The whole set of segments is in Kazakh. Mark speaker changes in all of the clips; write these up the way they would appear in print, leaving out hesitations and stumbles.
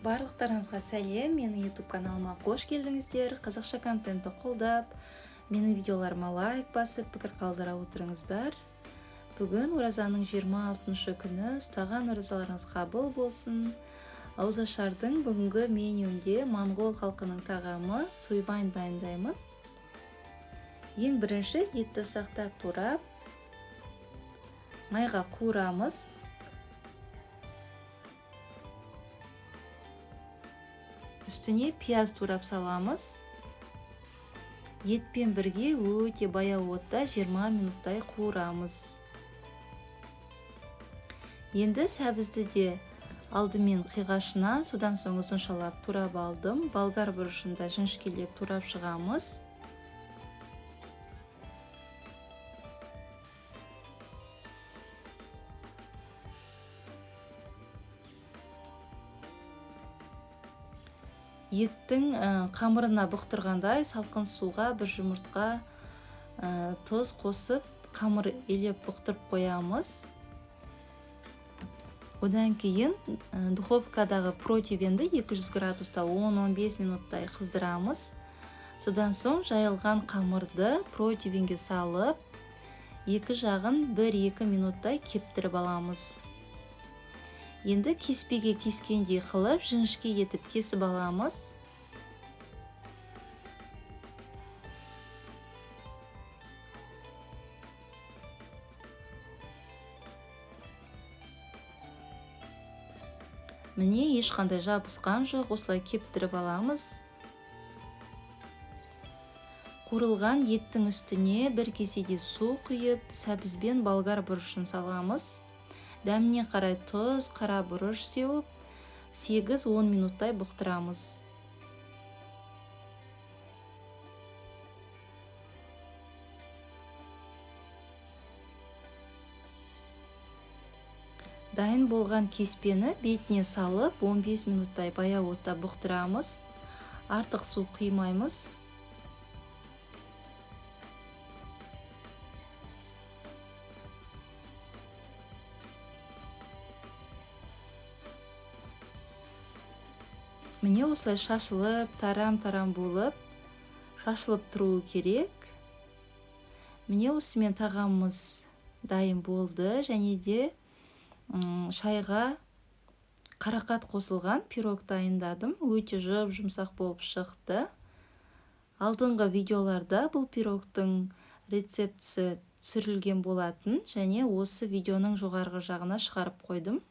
Speaker 1: Барлықтарыңызға сәлем, менің YouTube каналыма қош келдіңіздер. Қазақша контентті қолдап, менің видеоларыма лайк басып, пікір қалдыра отырыңыздар. Бүгін оразаның 26 күні, ұстаған оразаларыңыз қабыл болсын. Ауызашардың бүгінгі менюінде моңғол халқының тағамы цуйвайн дайындаймын. Ең бірінші етті ұсақтап турап, майға қуырамыз. Үстіне пияз турап саламыз. Етпен бірге өте баяу отта 20 минуттай қуырамыз. Енді сәбізді де алдымен қиғашынан, содан соң ұзыншалап турап алдым. Болгар бұрышында жіңішкелеп турап шығамыз. Еттің қамырына бұқтырғандай салқын суға бір жұмыртқа тұз қосып, қамыр елеп бұқтырып қоямыз. Одан кейін духовкадағы противенді 200 градуста 10-15 минуттай қыздырамыз. Содан соң жайылған қамырды противенге салып, екі жағын 1-2 минуттай кептіріп аламыз. Енді кеспеге кескендей қылып, жіңішке етіп кесіп аламыз. Міне, ешқандай жабысқан жоқ, осылай кептіріп аламыз. Қуырылған еттің үстіне бір кеседе су құйып, сәбізбен болгар бұрышын саламыз. Дәміне қарай тұз, қара бұрыш сеуіп, 8-10 минуттай бұқтырамыз. Дайын болған кеспені бетіне салып, 15 минуттай баяу отта бұқтырамыз. Артық су құймаймыз. Міне осылай шашылып, тарам-тарам болып, шашылып тұруы керек. Міне осымен тағамымыз дайын болды, және де шайға қарақат қосылған пирог дайындадым. Өте жұмсақ болып шықты. Алдыңғы видеоларда бұл пирогтың рецептісі түсірілген болатын, және осы видеоның жоғарғы жағына шығарып қойдым.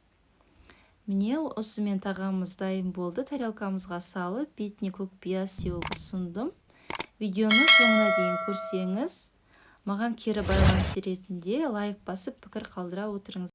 Speaker 1: Міне осымен тағамымыз дайын болды. Тарелкамызға салып, бетіне көк пияз сеуіп ұсындым. Видеоны соңына дейін көрсеңіз, маған кері байланыс ретінде лайк басып, пікір қалдыра отырыңыз.